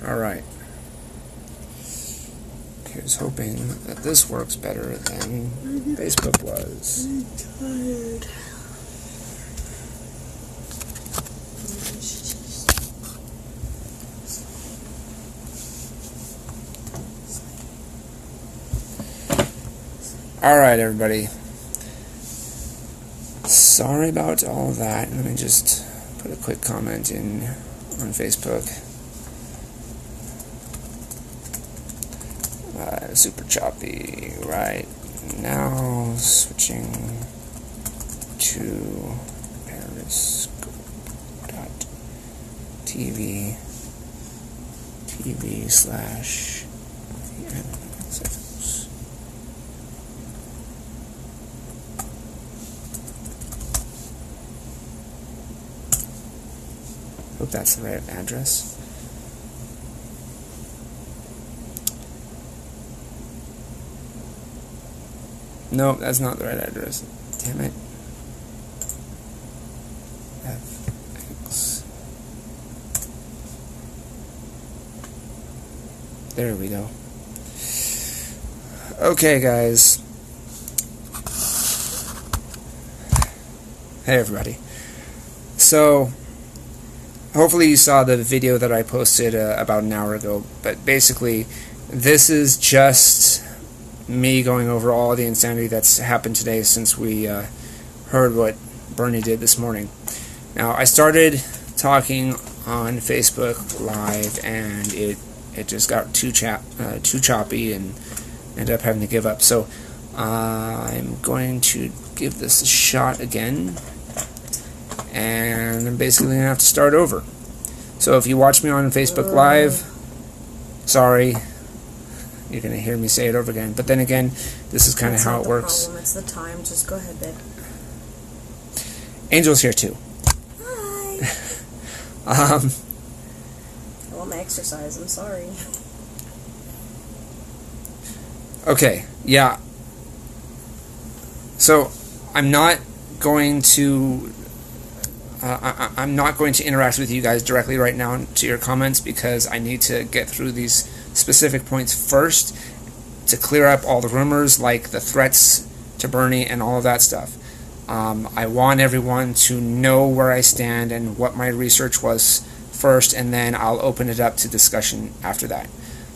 Alright. Here's hoping that this works better than Facebook was. I'm tired. Alright, everybody. Sorry about all of that. Let me just put a quick comment in on Facebook. Super choppy right now. Switching to periscope.tv TV/. Hope that's the right address. Nope, that's not the right address. Damn it. FX. There we go. Okay, guys. Hey, everybody. So, hopefully you saw the video that I posted about an hour ago, but basically, this is just me going over all the insanity that's happened today since we heard what Bernie did this morning. Now, I started talking on Facebook Live, and it just got too choppy and ended up having to give up. So I'm going to give this a shot again, and I'm basically going to have to start over. So if you watch me on Facebook Live, sorry, you're going to hear me say it over again. But then again, this is kind of how it works. It's the time. Just go ahead, babe. Angel's here too. Hi. I want my exercise. I'm sorry. Okay, yeah. So I'm not going to interact with you guys directly right now to your comments, because I need to get through these specific points first to clear up all the rumors, like the threats to Bernie and all of that stuff. I want everyone to know where I stand and what my research was first, and then I'll open it up to discussion after that.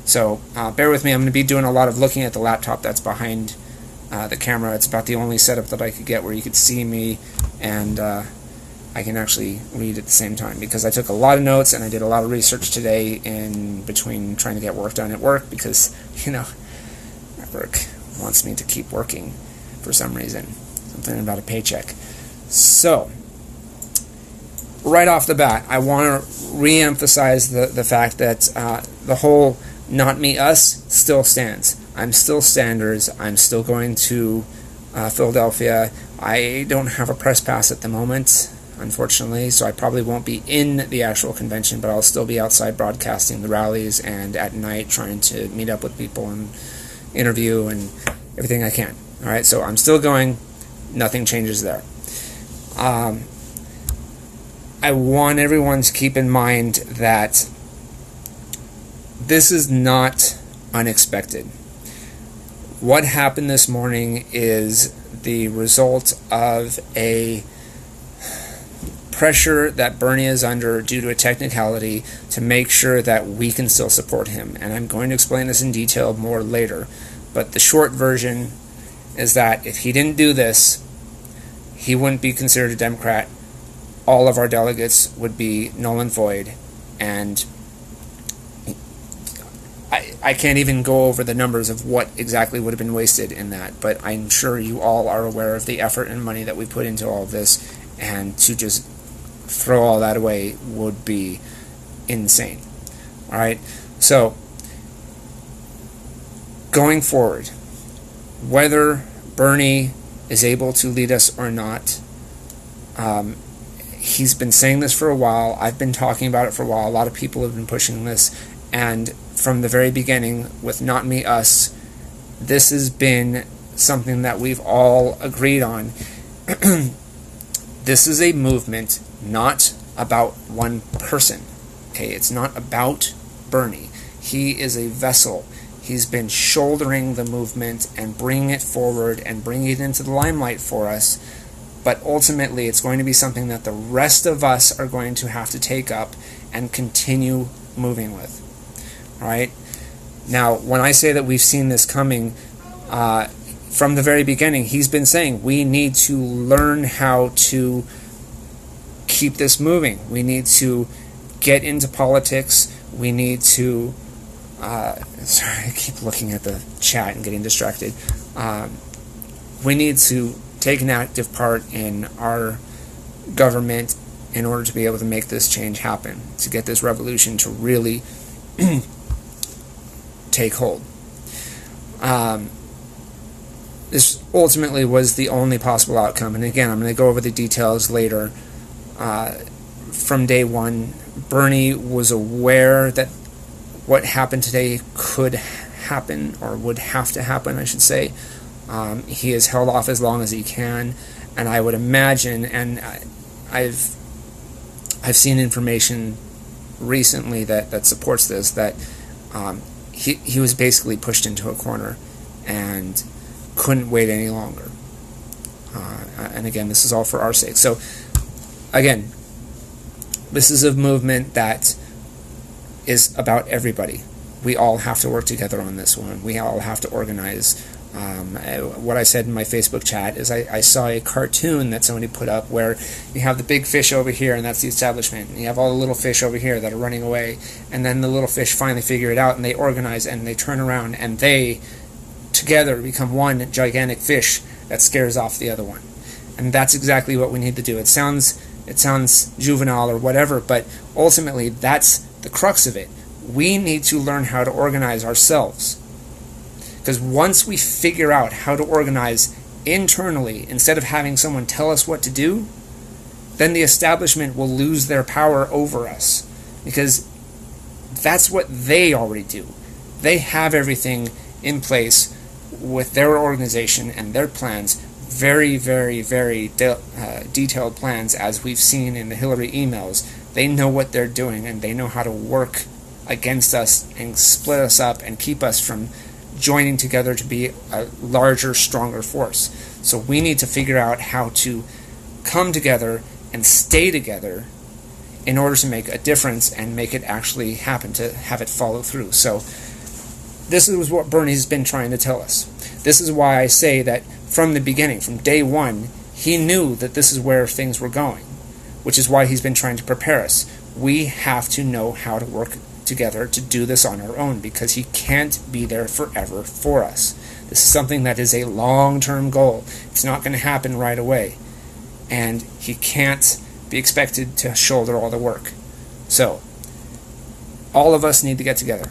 So bear with me. I'm going to be doing a lot of looking at the laptop that's behind the camera. It's about the only setup that I could get where you could see me and I can actually read at the same time, because I took a lot of notes and I did a lot of research today in between trying to get work done at work, because, you know, my work wants me to keep working for some reason. Something about a paycheck. So, right off the bat, I want to re-emphasize the fact that the whole not me, us still stands. I'm still Sanders. I'm still going to Philadelphia. I don't have a press pass at the moment, unfortunately, so I probably won't be in the actual convention, but I'll still be outside broadcasting the rallies and at night trying to meet up with people and interview and everything I can. Alright, so I'm still going. Nothing changes there. I want everyone to keep in mind that this is not unexpected. What happened this morning is the result of a pressure that Bernie is under due to a technicality to make sure that we can still support him. And I'm going to explain this in detail more later. But the short version is that if he didn't do this, he wouldn't be considered a Democrat. All of our delegates would be null and void. And I can't even go over the numbers of what exactly would have been wasted in that, but I'm sure you all are aware of the effort and money that we put into all of this, and to just throw all that away would be insane. Alright, so going forward, whether Bernie is able to lead us or not, he's been saying this for a while. I've been talking about it for a while. A lot of people have been pushing this, and from the very beginning with Not Me, Us, this has been something that we've all agreed on. this is a movement not about one person. Okay, it's not about Bernie. He is a vessel. He's been shouldering the movement and bringing it forward and bringing it into the limelight for us. But ultimately, it's going to be something that the rest of us are going to have to take up and continue moving with. All right? Now, when I say that we've seen this coming, from the very beginning, he's been saying we need to learn how to keep this moving. We need to get into politics. We need to... sorry, I keep looking at the chat and getting distracted. We need to take an active part in our government in order to be able to make this change happen, to get this revolution to really take hold. This ultimately was the only possible outcome, and again, I'm going to go over the details later. From day one, Bernie was aware that what happened today could happen, or would have to happen, I should say. He has held off as long as he can, and I would imagine, and I've seen information recently that supports this, that he was basically pushed into a corner and couldn't wait any longer. And again, this is all for our sake. So again, this is a movement that is about everybody. We all have to work together on this one. We all have to organize. What I said in my Facebook chat is I saw a cartoon that somebody put up where you have the big fish over here, and that's the establishment, and you have all the little fish over here that are running away, and then the little fish finally figure it out, and they organize, and they turn around, and they together become one gigantic fish that scares off the other one. And that's exactly what we need to do. It sounds juvenile or whatever, but ultimately that's the crux of it. We need to learn how to organize ourselves. Because once we figure out how to organize internally, instead of having someone tell us what to do, then the establishment will lose their power over us. Because that's what they already do. They have everything in place with their organization and their plans, very, very, very detailed plans, as we've seen in the Hillary emails. They know what they're doing, and they know how to work against us and split us up and keep us from joining together to be a larger, stronger force. So we need to figure out how to come together and stay together in order to make a difference and make it actually happen, to have it follow through. So this is what Bernie's been trying to tell us. This is why I say that from the beginning, from day one, he knew that this is where things were going, which is why he's been trying to prepare us. We have to know how to work together to do this on our own, because he can't be there forever for us. This is something that is a long-term goal. It's not going to happen right away, and he can't be expected to shoulder all the work. So all of us need to get together.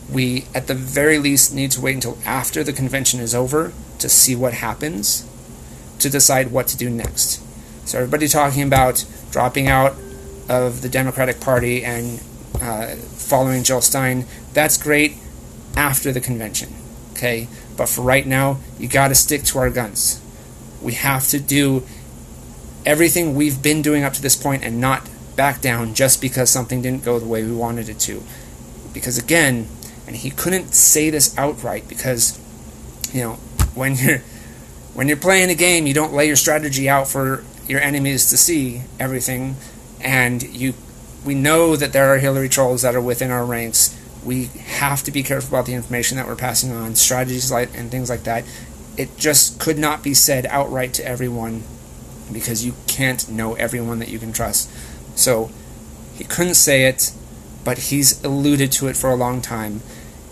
We, at the very least, need to wait until after the convention is over to see what happens, to decide what to do next. So everybody talking about dropping out of the Democratic Party and following Jill Stein, that's great after the convention, okay? But for right now, you got to stick to our guns. We have to do everything we've been doing up to this point and not back down just because something didn't go the way we wanted it to. Because again, and he couldn't say this outright, because when you're playing a game, you don't lay your strategy out for your enemies to see everything, and we know that there are Hillary trolls that are within our ranks. We have to be careful about the information that we're passing on, strategies and things like that. It just could not be said outright to everyone, because you can't know everyone that you can trust. So he couldn't say it, but he's alluded to it for a long time,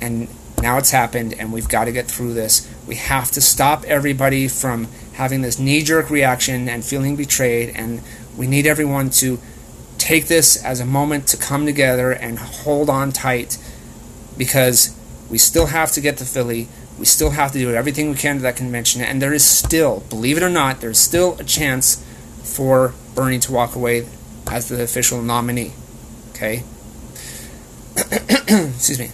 and now it's happened, and we've got to get through this. We have to stop everybody from having this knee-jerk reaction and feeling betrayed, and we need everyone to take this as a moment to come together and hold on tight, because we still have to get to Philly. We still have to do everything we can to that convention, and there is still, believe it or not, there's still a chance for Bernie to walk away as the official nominee. Okay? Excuse me.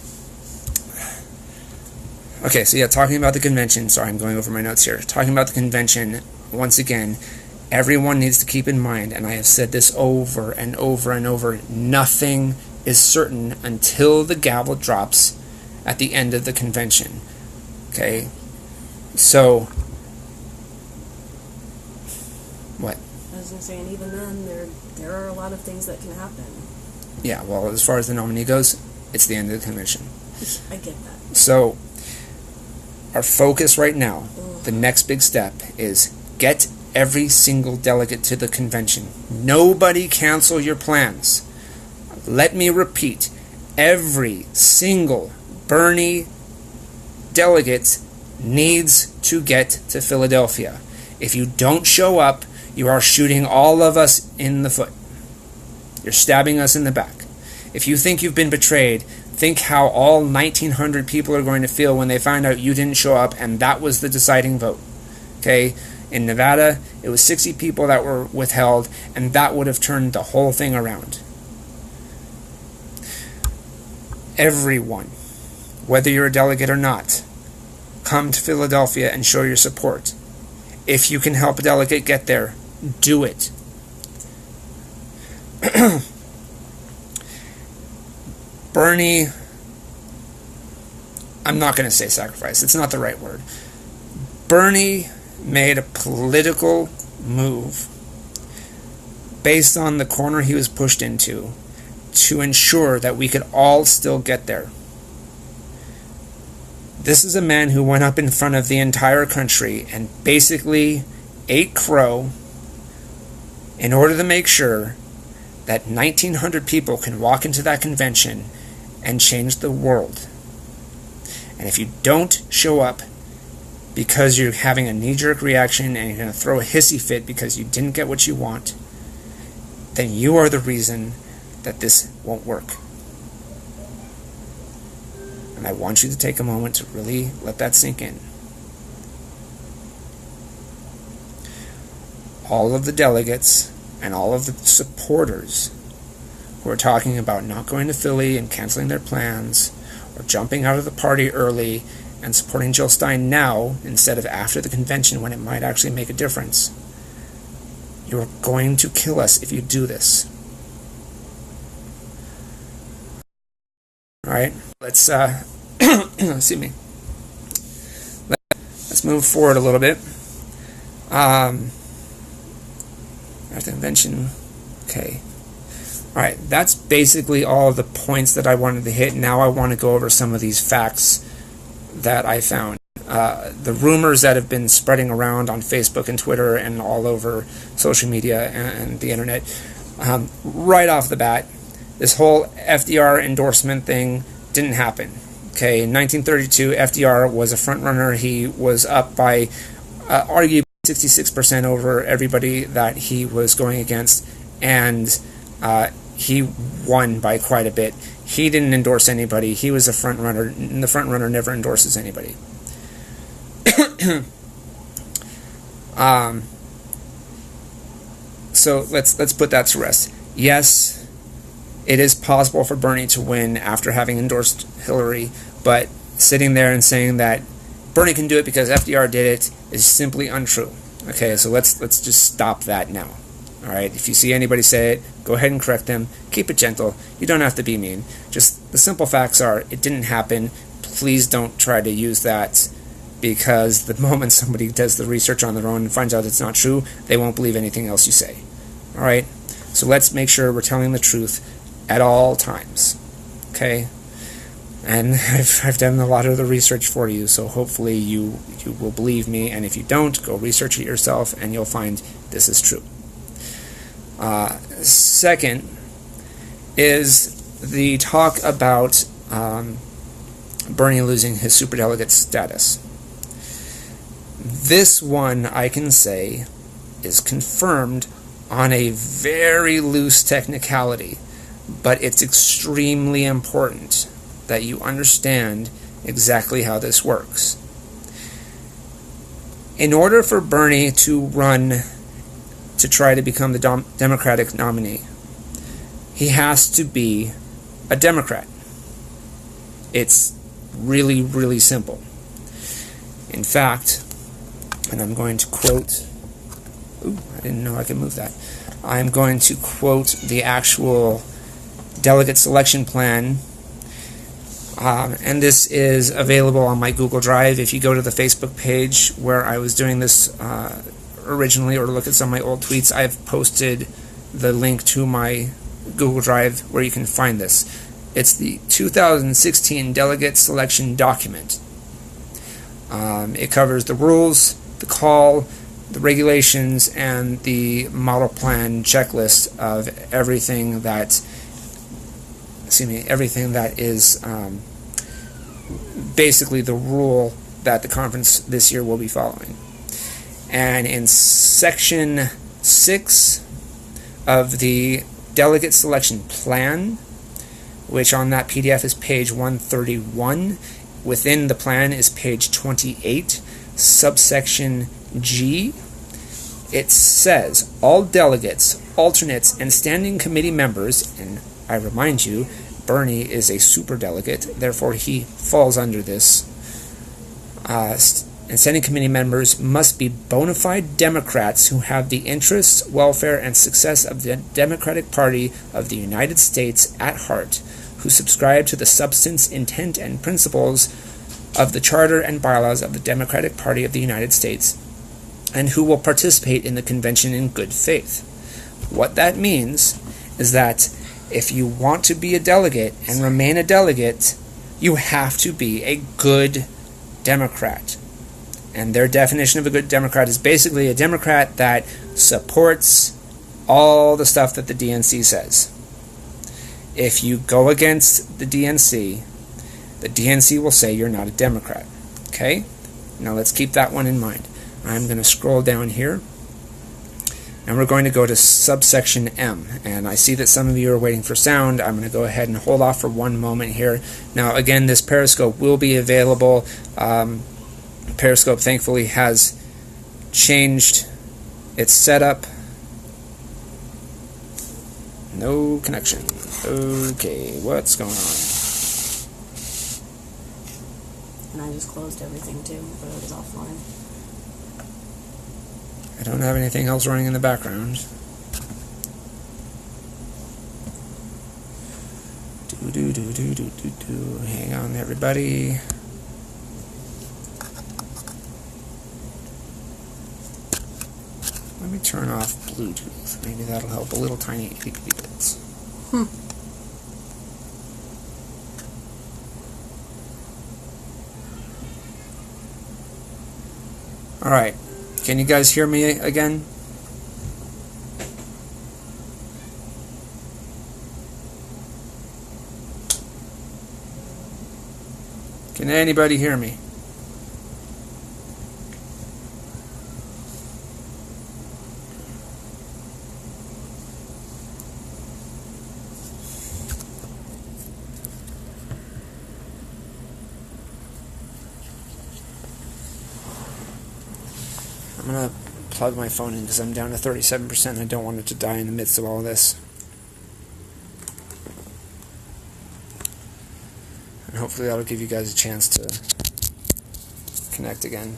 Okay, so yeah, talking about the convention. Sorry, I'm going over my notes here. Talking about the convention once again, everyone needs to keep in mind, and I have said this over and over and over, nothing is certain until the gavel drops at the end of the convention. Okay? So, what? I was going to say, and even then, there are a lot of things that can happen. Yeah, well, as far as the nominee goes, it's the end of the convention. I get that. So, our focus right now, the next big step, is get every single delegate to the convention. Nobody cancel your plans. Let me repeat, every single Bernie delegate needs to get to Philadelphia. If you don't show up, you are shooting all of us in the foot. You're stabbing us in the back. If you think you've been betrayed, think how all 1,900 people are going to feel when they find out you didn't show up and that was the deciding vote. Okay? In Nevada, it was 60 people that were withheld, and that would have turned the whole thing around. Everyone, whether you're a delegate or not, come to Philadelphia and show your support. If you can help a delegate get there, do it. Bernie, I'm not going to say sacrifice, it's not the right word. Bernie made a political move based on the corner he was pushed into to ensure that we could all still get there. This is a man who went up in front of the entire country and basically ate crow in order to make sure that 1,900 people can walk into that convention and change the world. And if you don't show up because you're having a knee-jerk reaction and you're going to throw a hissy fit because you didn't get what you want, then you are the reason that this won't work. And I want you to take a moment to really let that sink in. All of the delegates and all of the supporters who are talking about not going to Philly and canceling their plans or jumping out of the party early and supporting Jill Stein now instead of after the convention when it might actually make a difference. You're going to kill us if you do this. Alright, let's excuse me. Let's move forward a little bit. After the convention, okay. Alright, that's basically all of the points that I wanted to hit. Now I want to go over some of these facts that I found. The rumors that have been spreading around on Facebook and Twitter and all over social media and the internet. Right off the bat, this whole FDR endorsement thing didn't happen. Okay, in 1932, FDR was a front runner. He was up by arguably 66% over everybody that he was going against, and he won by quite a bit. He didn't endorse anybody. He was a front runner, and the front runner never endorses anybody. So let's put that to rest. Yes, it is possible for Bernie to win after having endorsed Hillary, but sitting there and saying that Bernie can do it because FDR did it is simply untrue. Okay, so let's just stop that now. All right, if you see anybody say it, go ahead and correct them. Keep it gentle. You don't have to be mean. Just the simple facts are it didn't happen. Please don't try to use that, because the moment somebody does the research on their own and finds out it's not true, they won't believe anything else you say. All right, so let's make sure we're telling the truth at all times. Okay, and I've done a lot of the research for you, so hopefully you will believe me. And if you don't, go research it yourself, and you'll find this is true. Second is the talk about Bernie losing his superdelegate status. This one, I can say, is confirmed on a very loose technicality, but it's extremely important that you understand exactly how this works. In order for Bernie to run to try to become the Democratic nominee, he has to be a Democrat. It's really, really simple. In fact, and I'm going to quote Ooh, I didn't know I could move that. I'm going to quote the actual delegate selection plan. And this is available on my Google Drive. If you go to the Facebook page where I was doing this originally, or look at some of my old tweets, I've posted the link to my Google Drive where you can find this. It's the 2016 Delegate Selection Document. It covers the rules, the call, the regulations, and the model plan checklist of everything that is basically the rule that the conference this year will be following. And in section 6 of the delegate selection plan, which on that PDF is page 131, within the plan is page 28, subsection G, it says, all delegates, alternates, and standing committee members, and I remind you, Bernie is a superdelegate, therefore he falls under this, and standing committee members must be bona fide Democrats who have the interests, welfare, and success of the Democratic Party of the United States at heart, who subscribe to the substance, intent, and principles of the Charter and bylaws of the Democratic Party of the United States, and who will participate in the convention in good faith. What that means is that if you want to be a delegate and remain a delegate, you have to be a good Democrat. And their definition of a good Democrat is basically a Democrat that supports all the stuff that the DNC says. If you go against the DNC will say you're not a Democrat. Okay? Now let's keep that one in mind. I'm going to scroll down here, and we're going to go to subsection M. And I see that some of you are waiting for sound. I'm going to go ahead and hold off for one moment here. Now, again, this Periscope will be available. Periscope, thankfully, has changed its setup. No connection. Okay, what's going on? And I just closed everything too, but it was offline. I don't have anything else running in the background. Hang on, everybody. Let me turn off Bluetooth. Maybe that'll help a little tiny itty bitty bits. Alright. Can you guys hear me again? Can anybody hear me? I'm going to plug my phone in because I'm down to 37% and I don't want it to die in the midst of all of this. And hopefully that'll give you guys a chance to connect again.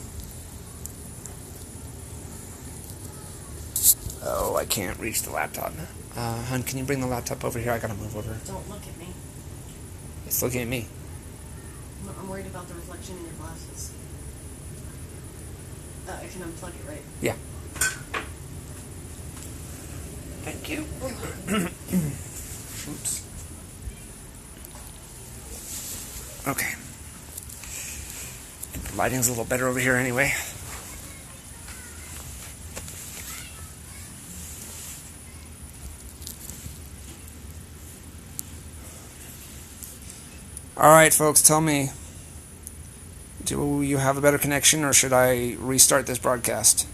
Oh, I can't reach the laptop. Hun, can you bring the laptop over here? I gotta move over. Don't look at me. It's looking at me. I'm worried about the reflection in your glasses. I can unplug it, right? Yeah. Thank you. Oops. Okay. The lighting's a little better over here anyway. Alright, folks, tell me, do you have a better connection, or should I restart this broadcast?